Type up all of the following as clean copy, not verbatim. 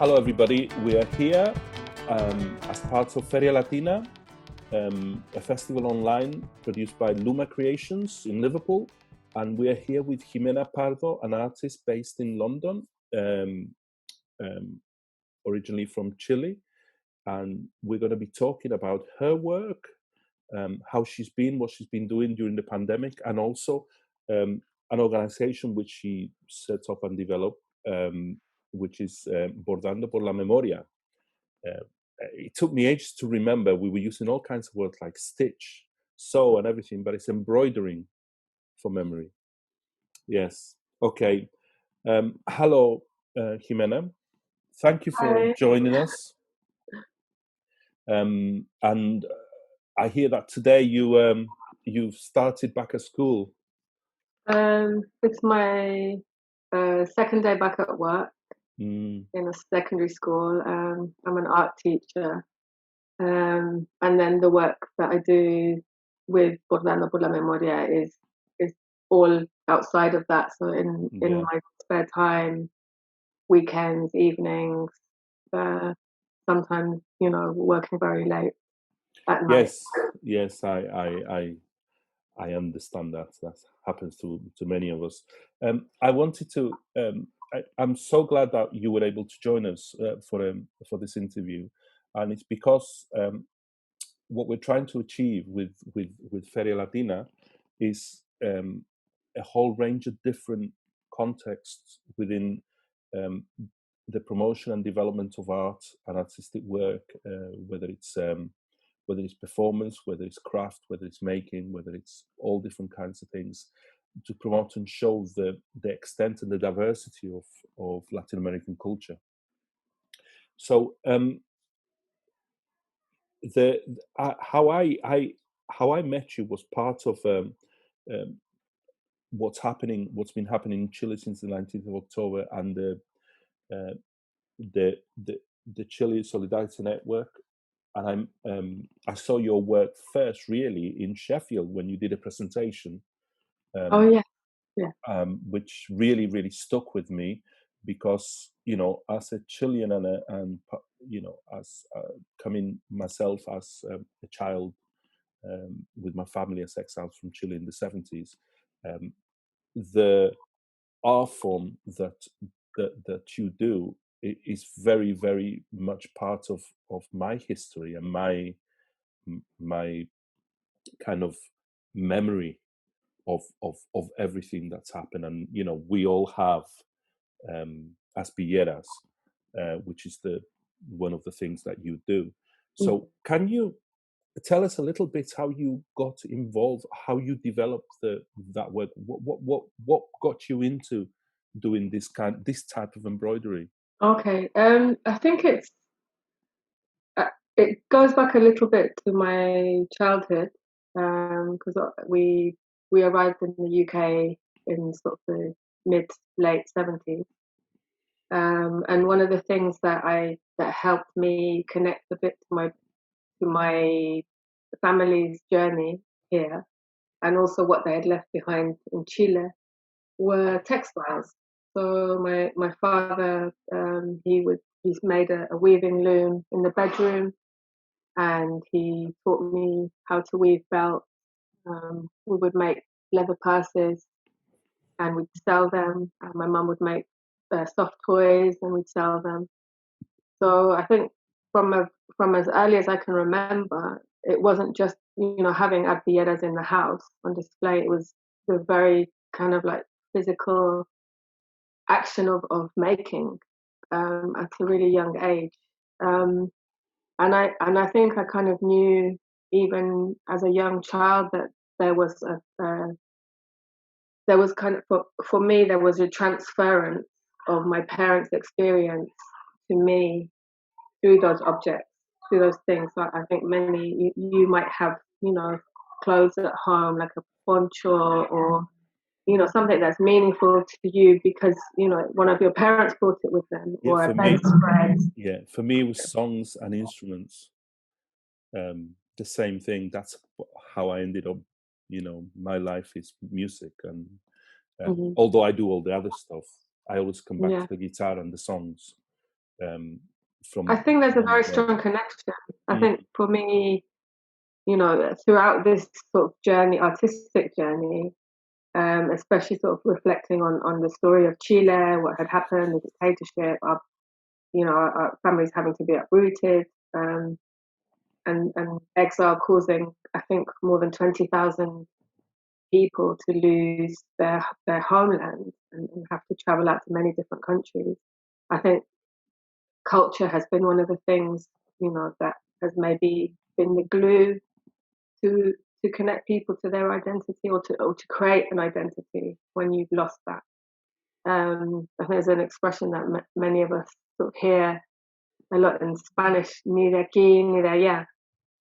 Hello, everybody. We are here as part of Feria Latina, a festival online produced by Luma Creations in Liverpool. And we are here with Jimena Pardo, an artist based in London, originally from Chile. And we're going to be talking about her work, how she's been, what she's been doing during the pandemic, and also an organization which she set up and developed, which is Bordando por la Memoria. It took me ages to remember. We were using all kinds of words like stitch, sew, and everything, but it's embroidering for memory. Yes. Okay. Hello, Jimena. Thank you for Hi. joining us. And I hear that today you've started back at school. It's my second day back at work in a secondary school. I'm an art teacher, and then the work that I do with Bordando por la Memoria is all outside of that. So in my spare time, weekends, evenings, sometimes working very late at night. Yes, I understand that. That happens to many of us. I wanted to. I'm so glad that you were able to join us for this interview, and it's because what we're trying to achieve with Feria Latina is a whole range of different contexts within the promotion and development of art and artistic work, whether it's performance, whether it's craft, whether it's making, whether it's all different kinds of things, to promote and show the extent and the diversity of Latin American culture. So how I met you was part of what's been happening in Chile since the 19th of October and the Chile Solidarity Network. And I saw your work first, really, in Sheffield when you did a presentation. Which really, really stuck with me because, as a Chilean and as coming myself as a child with my family as exiles from Chile in the 70s, the art form that you do is very, very much part of my history and my kind of memory of everything that's happened. And we all have aspilleras, which is one of the things that you do. So can you tell us a little bit how you got involved, how you developed that work? What got you into doing this type of embroidery? Okay, I think it goes back a little bit to my childhood, because we arrived in the UK in sort of the late 70s, and one of the things that helped me connect a bit to my family's journey here, and also what they had left behind in Chile, were textiles. So my father, he's made a weaving loom in the bedroom, and he taught me how to weave belts. We would make leather purses, and we'd sell them. And my mum would make soft toys, and we'd sell them. So I think from as early as I can remember, it wasn't just having arpilleras in the house on display. It was the very kind of like physical action of making at a really young age. And I think I kind of knew even as a young child that there was kind of for me there was a transference of my parents' experience to me through those objects, through those things. So I think many you might have clothes at home like a poncho or something that's meaningful to you because one of your parents brought it with them, or a bedspread. Yeah, for me it was songs and instruments. The same thing. That's how I ended up. My life is music, and although I do all the other stuff, I always come back to the guitar and the songs. um, I from think there's a when very you were. strong connection. I Mm, think for me, throughout this sort of journey, artistic journey, especially sort of reflecting on the story of Chile, what had happened, the dictatorship, our families having to be uprooted, um, and exile causing, I think, more than 20,000 people to lose their homeland and have to travel out to many different countries. I think culture has been one of the things, that has maybe been the glue to connect people to their identity, or to create an identity when you've lost that. I think there's an expression that many of us sort of hear a lot in Spanish, ni de aquí, ni de allá,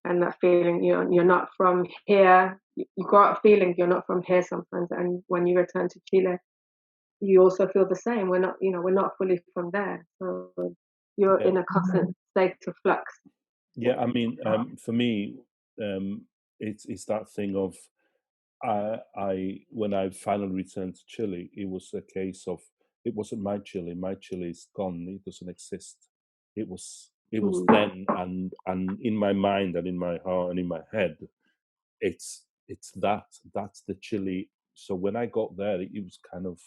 and that feeling you're not from here. You grow up feeling you're not from here sometimes, and when you return to Chile, you also feel the same. We're not fully from there, so you're yeah, in a constant state of flux. yeah. I mean, for me, um, it's that thing of I when I finally returned to Chile, it was a case of it wasn't my Chile. My Chile is gone. It doesn't exist. It was Mm. then, and in my mind and in my heart and in my head, that's the Chile. So when I got there, it was kind of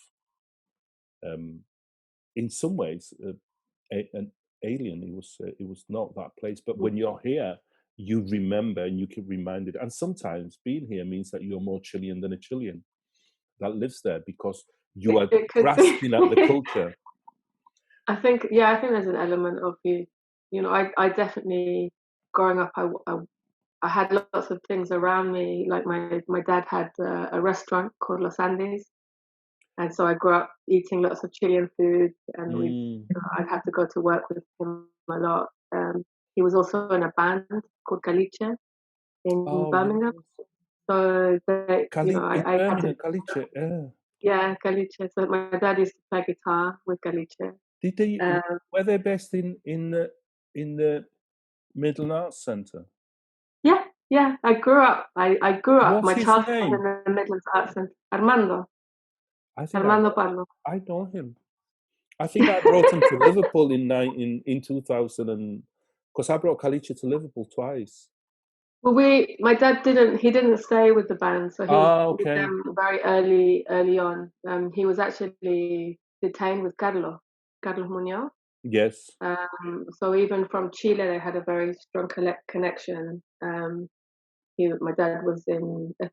um, in some ways an alien. It was not that place. But when you're here, you remember and you get reminded. And sometimes being here means that you're more Chilean than a Chilean that lives there because you It, are it could be. grasping at the culture. I think there's an element of you. I definitely, growing up, I had lots of things around me. Like my dad had a restaurant called Los Andes, and so I grew up eating lots of Chilean food, and Mm. I'd have to go to work with him a lot. He was also in a band called Caliche in Oh Birmingham, yes, so In I had to, Birmingham, Caliche. Yeah. yeah, Caliche. So my dad used to play guitar with Caliche. Did they Um, were they based in the Middle Arts Centre? yeah, yeah. I grew up. What's My his childhood was name? in the Midlands Arts Centre. Armando, I think Armando Pardo. I know him. I think I brought him to Liverpool in 2000, and because I brought Caliche to Liverpool twice. Well, my dad he didn't stay with the band, so he was Ah, with okay. them very early on. He was actually detained with Carlos Muñoz. Yes. So even from Chile, they had a very strong connection. My dad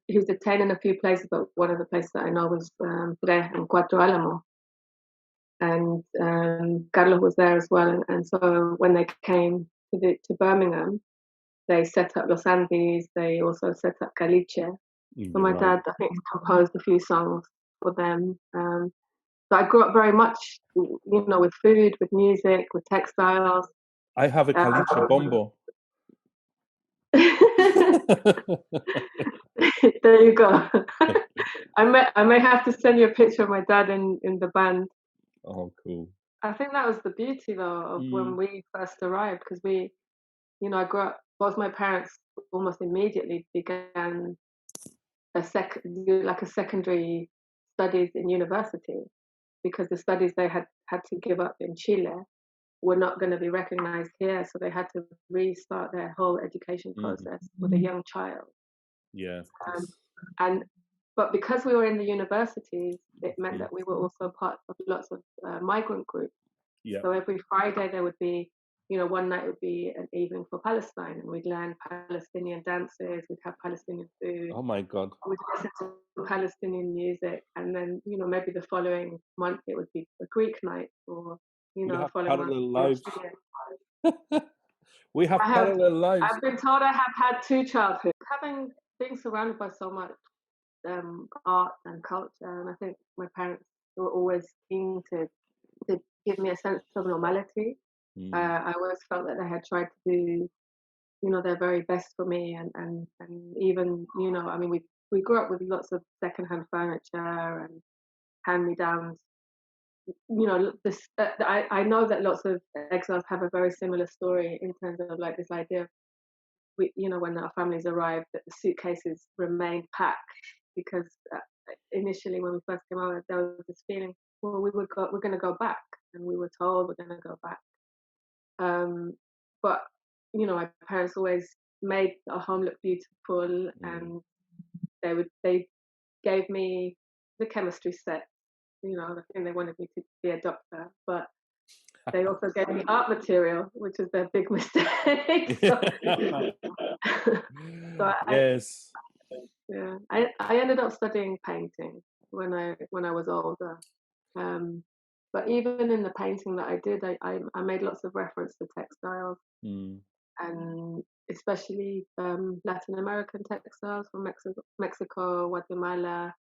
he was detained in a few places, but one of the places that I know was Tres and Cuatro Alamo, and Carlos was there as well. And so when they came to Birmingham, they set up Los Andes. They also set up Caliche. So You're my right. dad, I think, composed a few songs for them. So I grew up very much, with food, with music, with textiles. I have a Caliche Um, bombo. there you go. I may have to send you a picture of my dad in the band. Oh, cool. I think that was the beauty though of when Mm, we first arrived, because I grew up. Both my parents almost immediately began like a secondary studies in university, because the studies they had to give up in Chile were not going to be recognized here, so they had to restart their whole education mhm. process with a young child. Yeah, Um, that's and but because we were in the universities, it meant mm, that we were also part of lots of migrant groups. yeah. So every Friday there would be, one night would be an evening for Palestine, and we'd learn Palestinian dances, we'd have Palestinian food, Oh my God. we'd listen to Palestinian music, and then, maybe the following month it would be a Greek night, or, We have following month parallel it would lives. be We have I have parallel lives. I've been told I have had two childhoods. Being surrounded by so much art and culture, and I think my parents were always keen to give me a sense of normality. Mm, I always felt that they had tried to do, their very best for me, and even, I mean, we grew up with lots of secondhand furniture and hand me downs. This I know that lots of exiles have a very similar story in terms of like this idea of when our families arrived, that the suitcases remained packed, because initially when we first came over, there was this feeling, well, we're going to go back, and we were told we're going to go back. Um, but my parents always made our home look beautiful, Mm. and they gave me the chemistry set. I think they wanted me to be a doctor, but they also gave me art material, which is their big mistake. So I Yes. yeah, I ended up studying painting when I was older. Um, but even in the painting that I did, I made lots of reference to textiles, Mm. and especially Latin American textiles from Mexico, Guatemala,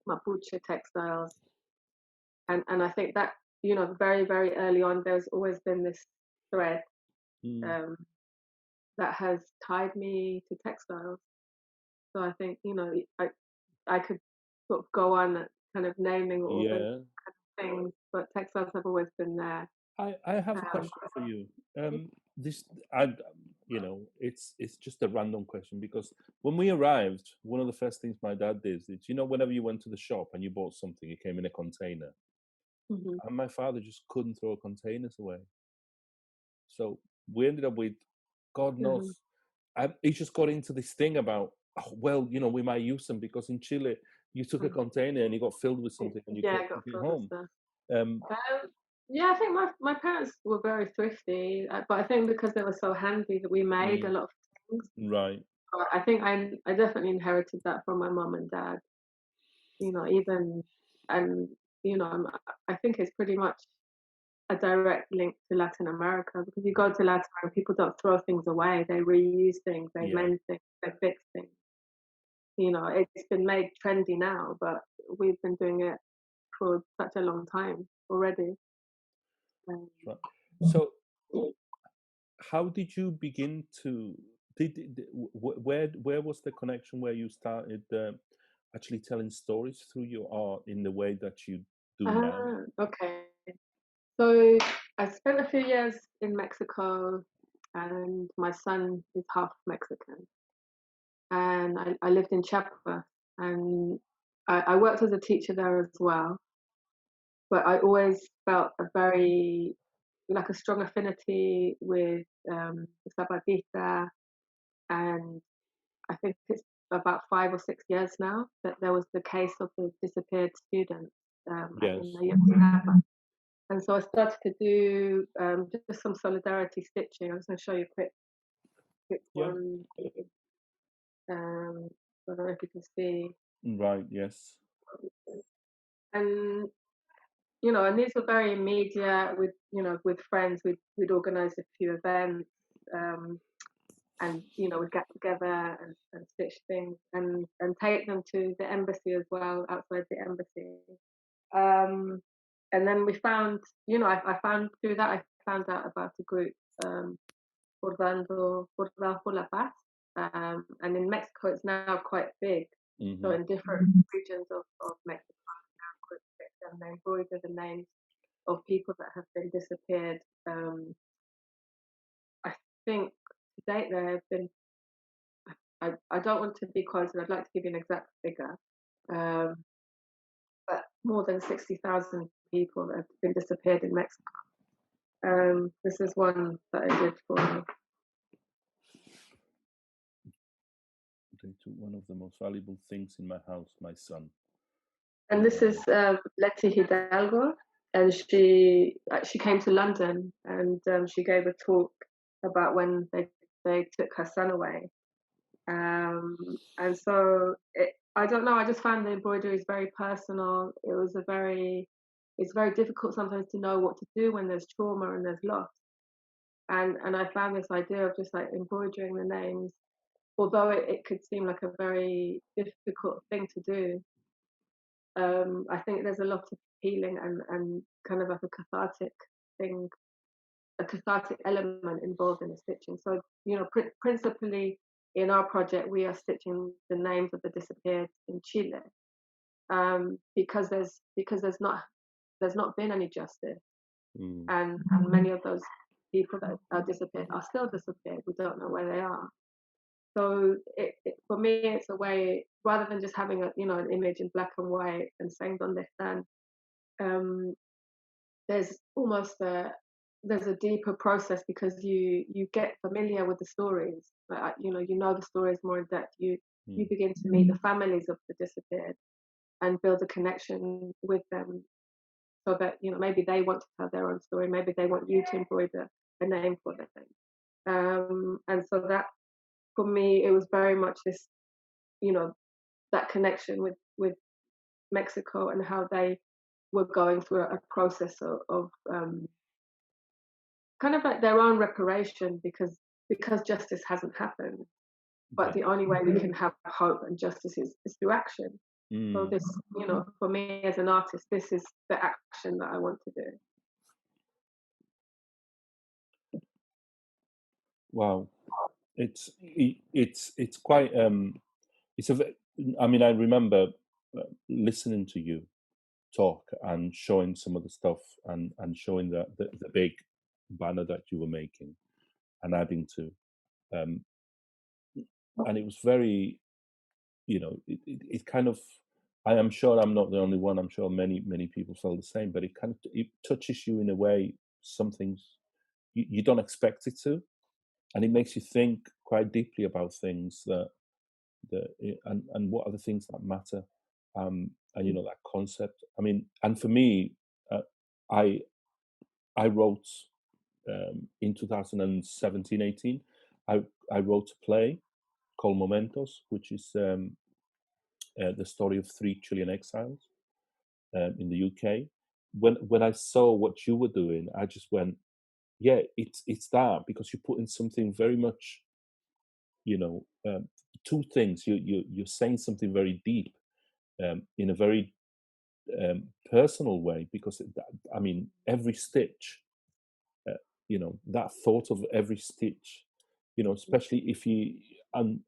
Mapuche textiles, and I think that very very early on, there's always been this thread Mm. um, that has tied me to textiles. So I think I could sort of go on kind of naming all the Yeah. things, but textiles have always been there. I have a Um, question for you. This, I, it's just a random question because when we arrived, one of the first things my dad did is, whenever you went to the shop and you bought something, it came in a container, mhm, and my father just couldn't throw containers away. So we ended up with, God mhm. knows, he just got into this thing about, oh, well, we might use them because in Chile you took a Mm. container and it got filled with something and you Yeah, can't I got take it filled with home. stuff. Um, Yeah, I think my parents were very thrifty, but I think because they were so handy that we made a mm, lot of things. right. But I think I definitely inherited that from my mum and dad. Even and I think it's pretty much a direct link to Latin America because you go Mm, to Latin America, people don't throw things away. They reuse things, they yeah. mend things, they fix things. It's been made trendy now, but we've been doing it for such a long time already. Um, Right. So, how did you begin to? Where was the connection where you started actually telling stories through your art in the way that you do now? okay. So I spent a few years in Mexico, and my son is half Mexican, and I lived in Chiapas, and I worked as a teacher there as well. But I always felt a strong affinity with the Zapatista, and I think it's about 5 or 6 years now that there was the case of the disappeared student in Yes. the Chiapas. And so I started to do just some solidarity stitching. I'm just going to show you a quick Yeah. one. I don't know if you can see. Right. Yes. And and these were very immediate with with friends. We'd organise a few events, um, and we'd get together and stitch things and take them to the embassy as well, outside the embassy. Um, and then we found, I found through that I found out about a group, Bordando por la Paz, and in Mexico it's now quite big. So Hmm. in different regions of Mexico, and they embroider the names of people that have been disappeared. I think to date there have been. I don't want to be quoted. I'd like to give you an exact figure, um, but more than 60,000 people that have been disappeared in Mexico. This is one that I did for. They took one of the most valuable things in my house, my son. And this is Letty Hidalgo, and she came to London, and she gave a talk about when they took her son away. And so I don't know. I just found the embroidery is very personal. It's very difficult sometimes to know what to do when there's trauma and there's loss. And I found this idea of just like embroidering the names, although it could seem like a very difficult thing to do. I think there's a lot of healing and kind of like a thing, a cathartic element involved in the stitching. So, principally in our project, we are stitching the names of the disappeared in Chile, because there's not been any justice, Mm. and many of those people that are disappeared are still disappeared. We don't know where they are. So for me, it's a way rather than just having an image in black and white and saying "Donde están." Um, there's almost there's a deeper process because you get familiar with the stories. Like, you know the stories more in depth. You mm, begin to meet the families of the disappeared and build a connection with them, so that maybe they want to tell their own story. Maybe they want you to embroider a name for them. And so that for me, it was very much this, you know, that connection with Mexico and how they were going through a process of kind of like their own reparation because justice hasn't happened. But yeah. the only way we can have hope and justice is through action. So Mm, this, for me as an artist, this is the action that I want to do. wow. It's quite it's a ve- I mean, I remember listening to you talk and showing some of the stuff and showing the big banner that you were making and adding to, um and it was very, it kind of, I am sure I'm not the only one, I'm sure many people felt the same, but it kind of, it touches you in a way, some things you don't expect it to, and it makes you think quite deeply about things and what are the things that matter, and that concept. I mean, and for me, uh, I I wrote, in 2017-18. I wrote a play called Momentos, which is, the story of three Chilean exiles, in the UK. When I saw what you were doing, I just went, yeah, it's that, because you put in something very much, you know, two things. You're saying something very deep, in a very, personal way, because I mean, every stitch, uh, that thought of every stitch, especially if you, and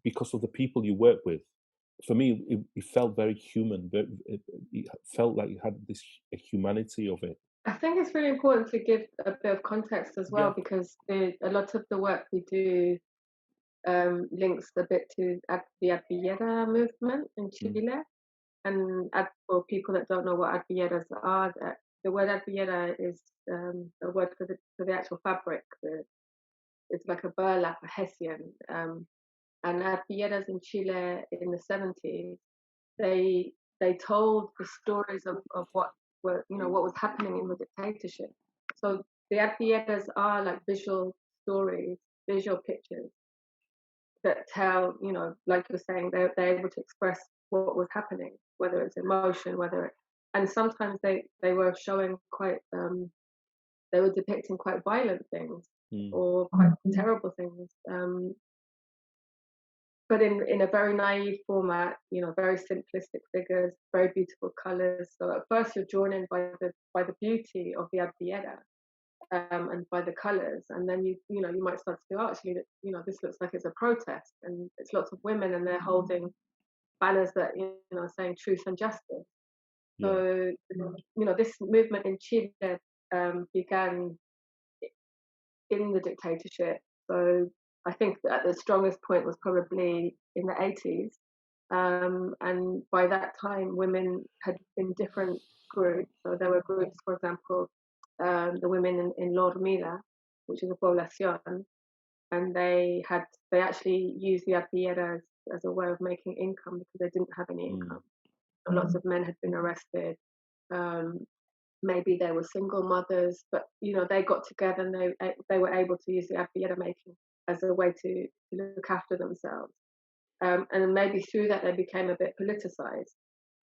because of the people you work with, for me it felt very human, it felt like it had this humanity of it. I think it's really important to give a bit of context as well Yeah. because a lot of the work we do links a bit to the Advillera movement in Mm, Chile. And for people that don't know what advilleras are, the word advillera is a word for the actual fabric. It's like a burlap, a hessian. And advilleras in Chile in the 70s, they told the stories of what was happening in the dictatorship. So the advilleras are like visual stories, visual pictures that tell, like you're saying, they're able to express what was happening, whether it's emotion, and sometimes they were showing quite, they were depicting quite violent things mm, or quite terrible things, but in a very naive format, very simplistic figures, very beautiful colors. So at first you're drawn in by the beauty of the Adviera, and by the colors, and then you might start to go, oh, actually, this looks like it's a protest, and it's lots of women, and they're holding banners that saying truth and justice. yeah. So this movement in Chile began in the dictatorship. So I think that the strongest point was probably in the 80s, and by that time, women had been different groups. So there were groups, for example, the women in Lormida, which is a poblacion, and they actually used the artillery as a way of making income because they didn't have any Mm, income. So lots of men had been arrested. Um, Maybe they were single mothers, but they got together and they were able to use the artillery making as a way to look after themselves. And maybe through that they became a bit politicized.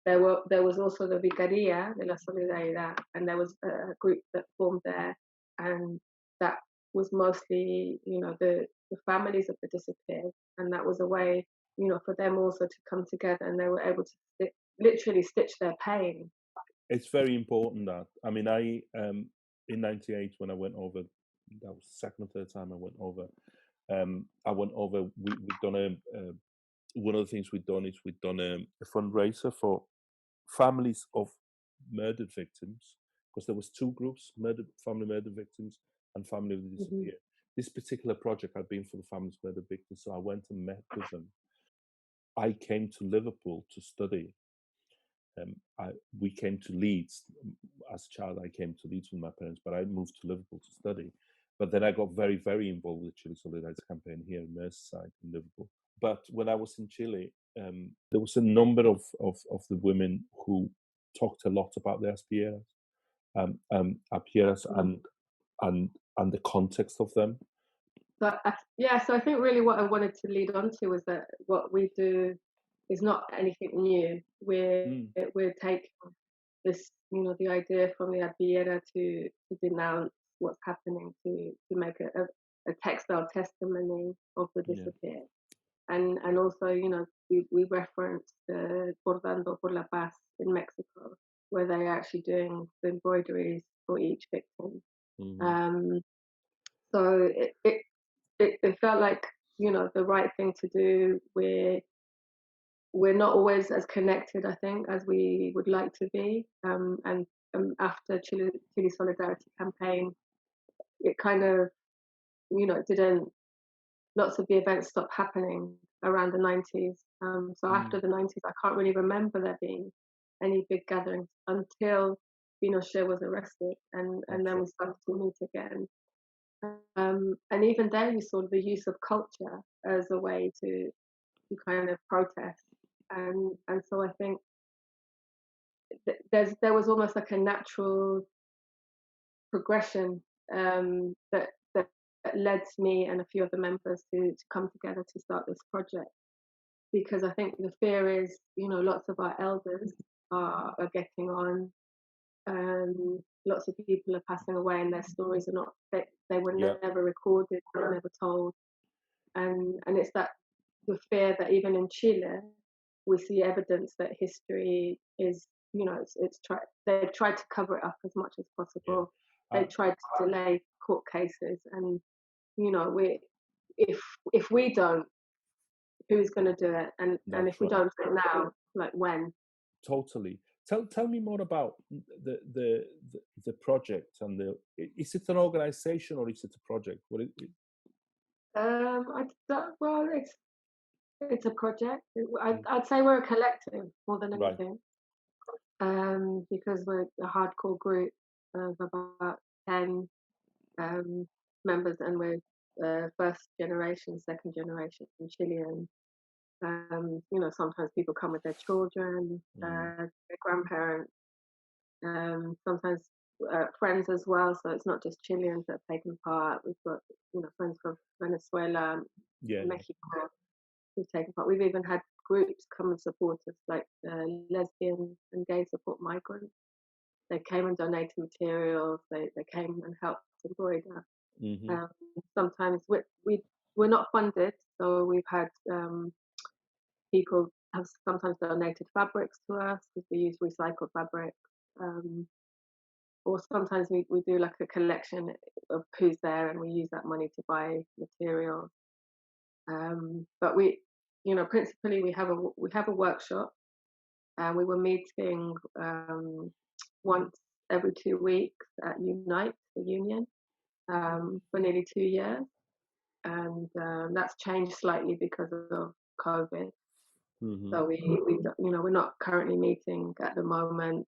There was also the Vicaría de la Solidaridad, and there was a group that formed there, and that was mostly the families of the disappeared, and that was a way for them also to come together, and they were able to literally stitch their pain. it's very important that, I mean, I, in 98, when I went over, that was the second or third time I went over. I went over, we've done one of the things we've done is we've done a fundraiser for families of murdered victims, because there was two groups: family murder victims and family of the Hmm. disappeared. This particular project had been for the families murdered victims, so I went and met with them. I came to Liverpool to study, we came to Leeds as a child. I came to Leeds with my parents, but I moved to Liverpool to study. But then I got very, very involved with Chile Solidarity campaign here in Merseyside in Liverpool. But when I was in Chile, there was a number of the women who talked a lot about their appearance and the context of them. But so I think really what I wanted to lead on to was that what we do is not anything new. Mm, We're taking this, the idea from the Adviera to denounce what's happening, to make a textile testimony of the yeah, disappeared. And also, we referenced Bordando por la Paz in Mexico, where they're actually doing the embroideries for each victim. hmm, Um, so it felt like, the right thing to do. We're not always as connected, I think, as we would like to be. And after Chile Solidarity campaign, it kind of, didn't. Lots of the events stopped happening around the 90s. So mm, after the 90s, I can't really remember there being any big gatherings until Pinochet was arrested, and that's then right. we started to meet again. And even then, we saw the use of culture as a way to kind of protest. And so I think there was almost like a natural progression, that led me and a few other members to come together to start this project. Because I think the fear is, lots of our elders are getting on. Lots of people are passing away, and their stories are not. They were Yeah, never recorded. They were never told. And it's that the fear that even in Chile, we see evidence that history is, they've tried to cover it up as much as yeah. possible. They Uh, tried to delay court cases, and we if if we don't, who's going to do it? And if that's we right. don't do it now, like when? Totally. Tell me more about the project and is it an organization or is it a project? Well, it's a project. Mm, I'd say we're a collective more than right. anything, because we're a hardcore group of about 10 um, members, and we're first generation, second generation Chilean. Sometimes people come with their children, Mm, their grandparents, sometimes friends as well. So it's not just Chileans that have taken part. We've got friends from Venezuela, yeah, yeah. Mexico who've taken part. We've even had groups come and support us, like lesbian and gay support migrants. They came and donated materials. They came and helped embroider. Hmm. Um, Sometimes we're not funded, so we've had people have sometimes donated fabrics to us because we use recycled fabric. Um, or sometimes we do like a collection of who's there, and we use that money to buy material. But principally we have a workshop, and we were meeting once every 2 weeks at Unite, the union, for nearly 2 years, and that's changed slightly because of COVID. Hmm. So we're not currently meeting at the moment.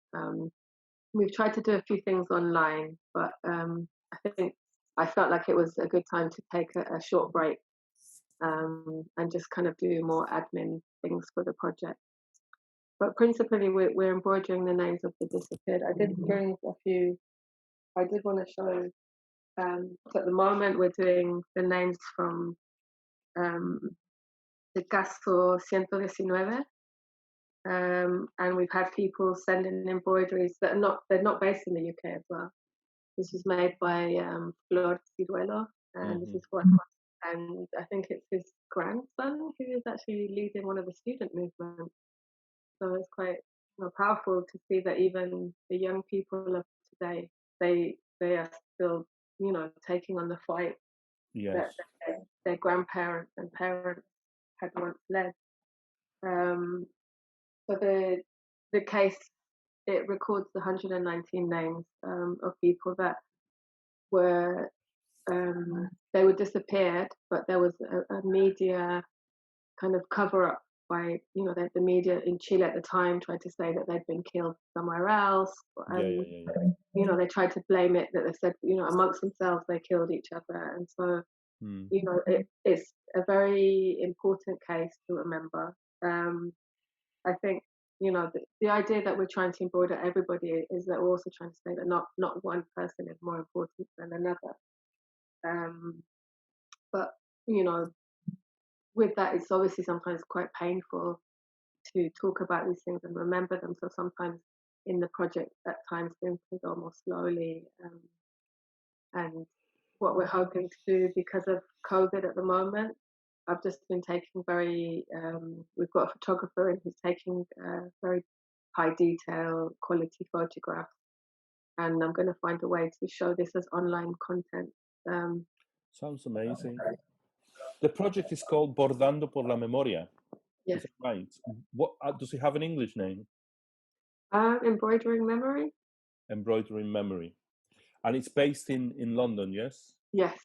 We've tried to do a few things online, but I think I felt like it was a good time to take a short break, and just kind of do more admin things for the project. But principally, we're embroidering the names of the disappeared. I did bring a few. I did want to show. So at the moment, we're doing the names from um, the Caso 119, and we've had people send in embroideries that they're not based in the UK as well. This was made by Flor Ciruelo, and this Hmm. is what, and I think it's his grandson who is actually leading one of the student movements. So it's quite powerful to see that even the young people of today, they are still taking on the fight that Yes. their grandparents and parents had once led. Um, so the case, it records the 119 names of people that were they were disappeared, but there was a media kind of cover up the media in Chile at the time tried to say that they'd been killed somewhere else, Yeah, yeah, and yeah, yeah. they tried to blame it that they said amongst themselves they killed each other, and so Mm. it's a very important case to remember. I think the idea that we're trying to embroider everybody is that we're also trying to say that not one person is more important than another. Um, but you know, with that, it's obviously sometimes quite painful to talk about these things and remember them. So sometimes in the project, at times things can go more slowly. And what we're hoping to do because of COVID at the moment, I've just been taking we've got a photographer and he's taking very high detail quality photographs. And I'm going to find a way to show this as online content. Um, Sounds amazing. The project is called Bordando por la Memoria. Is yes, that right? What does it have an English name? embroidering memory. Embroidering Memory, and it's based in London. Yes. Yes,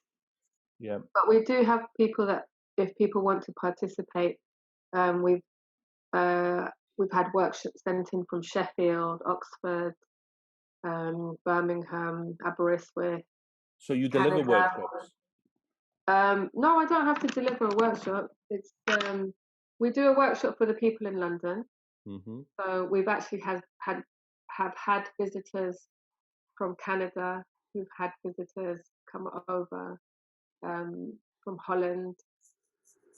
Yeah. but we do have people that if people want to participate, um, we've uh, we've had workshops sent in from Sheffield, Oxford, Birmingham, Aberystwyth, So you deliver Canada. workshops. No, I don't have to deliver a workshop. It's we do a workshop for the people in London. Hmm. So we've actually have had visitors from Canada who've had visitors come over from Holland,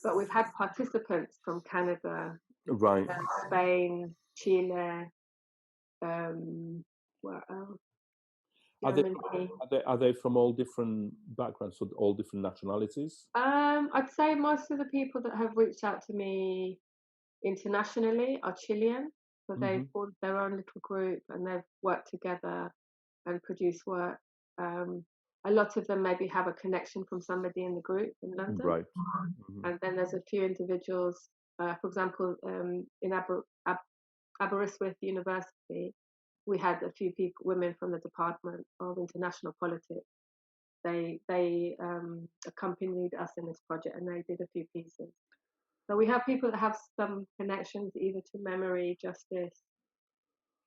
but we've had participants from Canada, Right. Spain, Chile, um, where else? Are they Germany. are they from all different backgrounds, so all different nationalities? I'd say most of the people that have reached out to me internationally are Chilean. So they've Hmm. formed their own little group and they've worked together and produced work. Um, a lot of them maybe have a connection from somebody in the group in London. Right. Hmm. And then there's a few individuals, for example, in Aberystwyth University, we had a few women from the Department of International Politics. They accompanied us in this project and they did a few pieces. So we have people that have some connections either to memory, justice,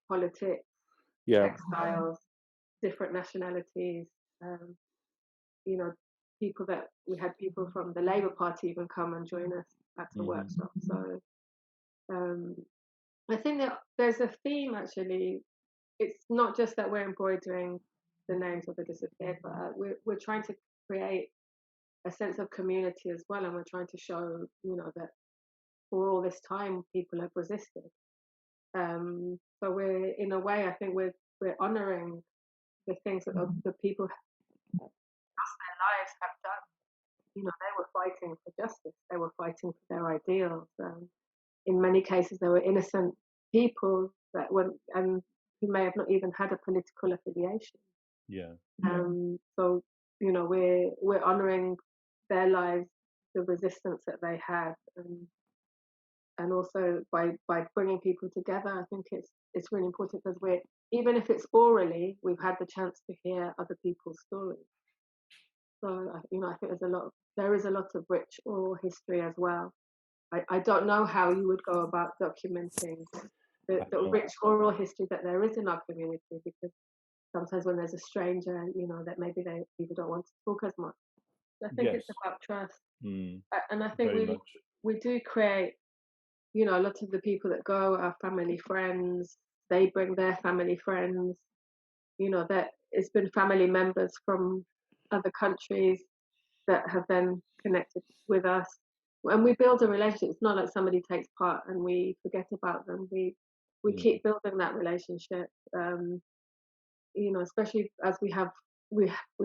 politics, Yeah. textiles, different nationalities. Um, you know, we had people from the Labour Party even come and join us at the Hmm. workshop. So um, I think that there's a theme actually. It's not just that we're embroidering the names of the disappeared, but we're trying to create a sense of community as well, and we're trying to show that for all this time people have resisted. So we're in a way, I think we're honouring the things that the people their lives have done. They were fighting for justice. They were fighting for their ideals. In many cases, they were innocent people that were and who may have not even had a political affiliation. Yeah. So we're honouring their lives, the resistance that they had, and also by bringing people together, I think it's really important because we're even if it's orally, we've had the chance to hear other people's stories. So I think there is a lot of rich oral history as well. I don't know how you would go about documenting I the know. rich oral history that there is in our community because sometimes when there's a stranger, that maybe people don't want to talk as much. I think it's Yes. about trust, Mm, and I think very much. we do create. A lot of the people that go are family friends. They bring their family friends. That it's been family members from other countries that have then connected with us. And we build a relationship. It's not like somebody takes part and we forget about them. We Mm, keep building that relationship. Especially as we've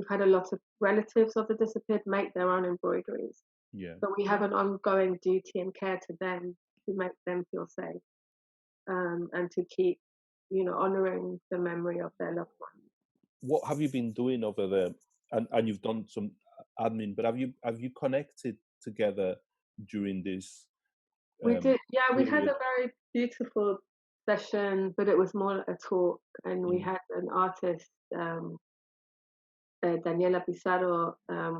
had a lot of relatives of the disappeared make their own embroideries. yeah. So we have an ongoing duty and care to them to make them feel safe, and to keep, honouring the memory of their loved ones. What have you been doing over there? And you've done some admin, but have you connected together during this We um, did, yeah, we had period? a very beautiful session, but it was more a talk, and we Mm, had an artist, Daniela Pizarro,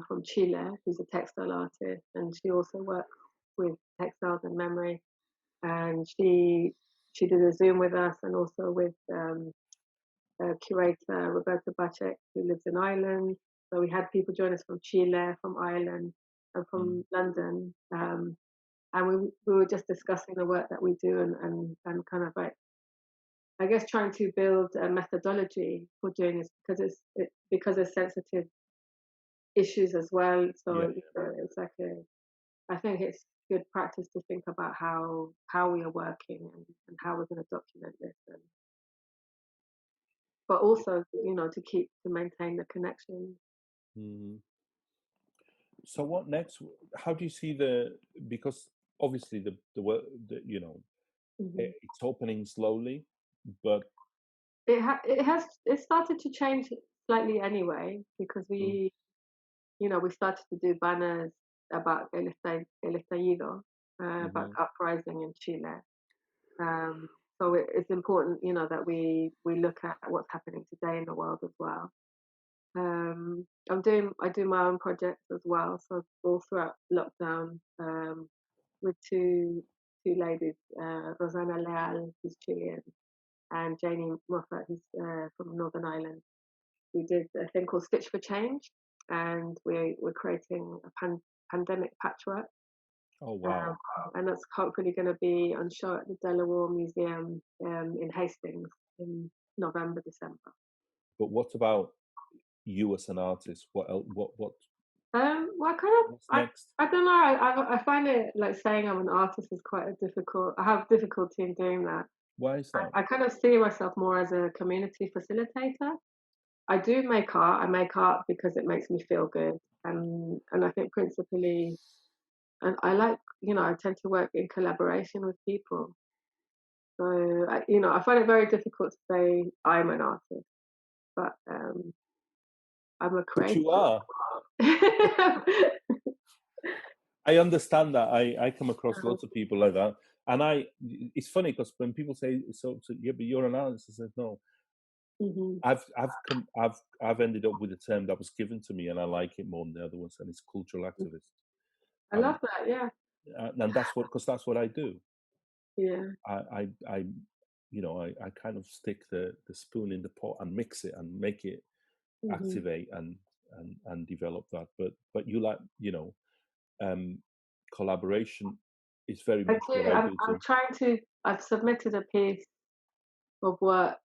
from Chile, who's a textile artist, and she also works with textiles and memory. and she did a Zoom with us, and also with curator Roberta Bacek, who lives in Ireland. So we had people join us from Chile, from Ireland, and Mm. from London. And we were just discussing the work that we do, and kind of like, I guess, trying to build a methodology for doing this, because it's sensitive issues as well. So Yeah. it's like I think it's good practice to think about how we are working, and how we're going to document this, but also, to maintain the connection. Mhm. So what next? How do you see because obviously the work, Hmm. it's opening slowly, but It started to change slightly anyway, because mm, we started to do banners about el estallido, about mhm. the uprising in Chile. Um, so it's important, that we look at what's happening today in the world as well. I do my own projects as well. So all throughout lockdown, with two ladies, Rosana Leal, who's Chilean, and Janie Moffat, who's from Northern Ireland. We did a thing called Stitch for Change, and we're creating a pandemic patchwork, Oh um, wow! and that's hopefully going to be on show at the Delaware Museum, in Hastings, in November, December. But what about you as an artist? What else, Well, I kind of, what's next? I don't know. I find it like saying I'm an artist is quite a difficult. I have difficulty in doing that. Why is that? I kind of see myself more as a community facilitator. I do make art. I make art because it makes me feel good, and I think principally, and I like, I tend to work in collaboration with people. So I find it very difficult to say I'm an artist, but I'm a But creator. you are. I understand that. I come across lots of people like that, and it's funny because when people say so yeah, but you're an artist, I said no. Mhm. I've ended up with a term that was given to me, and I like it more than the other ones, and it's cultural activist. I And love that. Yeah, and that's what because that's what I do. yeah. I I kind of stick the spoon in the pot and mix it and make it Mhm. activate and develop that. But you like um, collaboration is very I much do. what I do I'm too. trying to. I've submitted a piece of work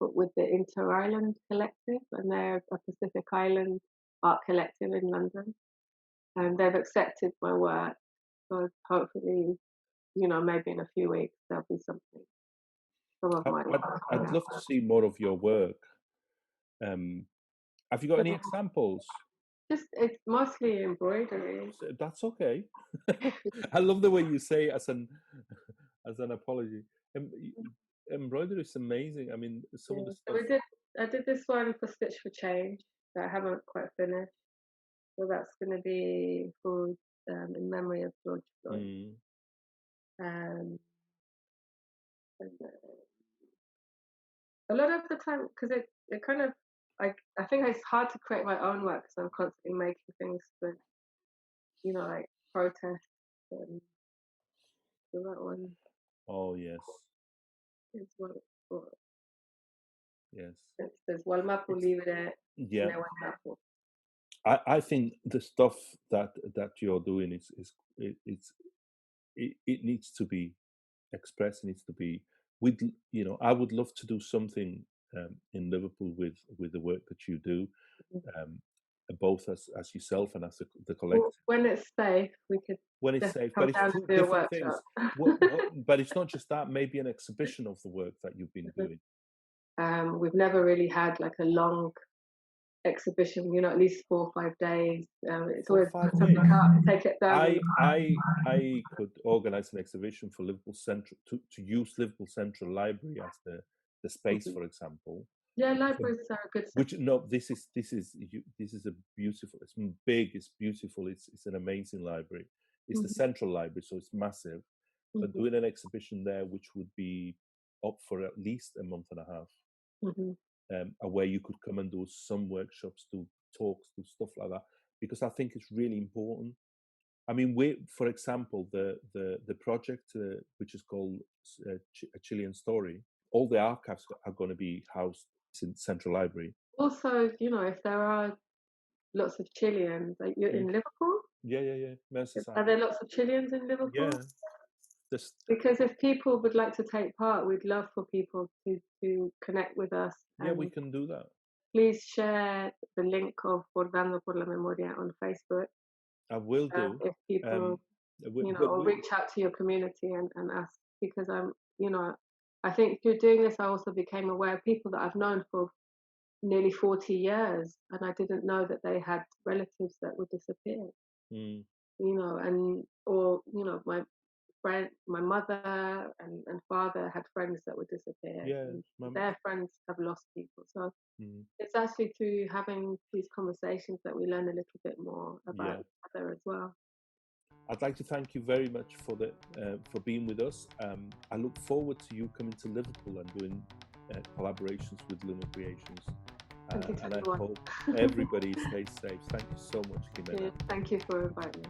with the Inter Island Collective, and they're a Pacific Island art collective in London, and they've accepted my work. So hopefully, maybe in a few weeks there'll be some of I, my I'd, work coming I'd out. love to see more of your work. Have you got any So examples? it's mostly embroidery. That's okay. I love the way you say as an as an apology. Embroidery is amazing. I mean, some of Yeah. the So stuff. I did this one for Stitch for Change that I haven't quite finished. So that's going to be called, in memory of George Floyd. Mm, Um, and, a lot of the time, because it kind of, I think it's hard to create my own work, because I'm constantly making things for, like protest. And so that one oh yes, is what it's for. yes. There's Walmapu It's Libre, yeah. Nehuendapo. I think the stuff that you're doing it needs to be expressed. It needs to be with I would love to do something in Liverpool with the work that you do, um, both as yourself and as the Well, collective when it's safe, we could when it's definitely safe. come But it's down to two do a different workshop. things. But it's not just that. Maybe an exhibition of the work that you've been doing. We've never really had like a long exhibition, at least 4 or 5 days. It's For always five put something days. up, take it down, I could organize an exhibition for Liverpool Central to use Liverpool Central Library as the space, Mhm. for example. Yeah, For, libraries are a good which no, this is a beautiful. It's big. It's beautiful. It's an amazing library. It's the Mhm, central library, so it's massive. But mhm, doing an exhibition there, which would be up for at least a month and a half, mhm. where you could come and do some workshops, do talks, do stuff like that, because I think it's really important. I mean, for example, the project which is called A Chilean Story, all the archives are going to be housed in Central Library. Also, if there are lots of Chileans, like you're in Mm. Liverpool, Yeah. are Merseyside. there lots of Chileans in Liverpool? Yeah, just Because if people would like to take part, we'd love for people to connect with us, yeah, we and can do that. please share the link of Bordando por la Memoria on Facebook. I will do. If people, Um, or reach out to your community and ask, because I think through doing this, I also became aware of people that I've known for nearly 40 years, and I didn't know that they had relatives that were disappeared, mm, my friend, my mother and father had friends that were disappeared, yeah, and their friends have lost people. So mm, it's actually through having these conversations that we learn a little bit more about yeah. each other as well. I'd like to thank you very much for being with us. I look forward to you coming to Liverpool and doing collaborations with Lunar Creations. And I 2021. hope everybody stays safe. Thank you so much, Jimena. Thank you for inviting me.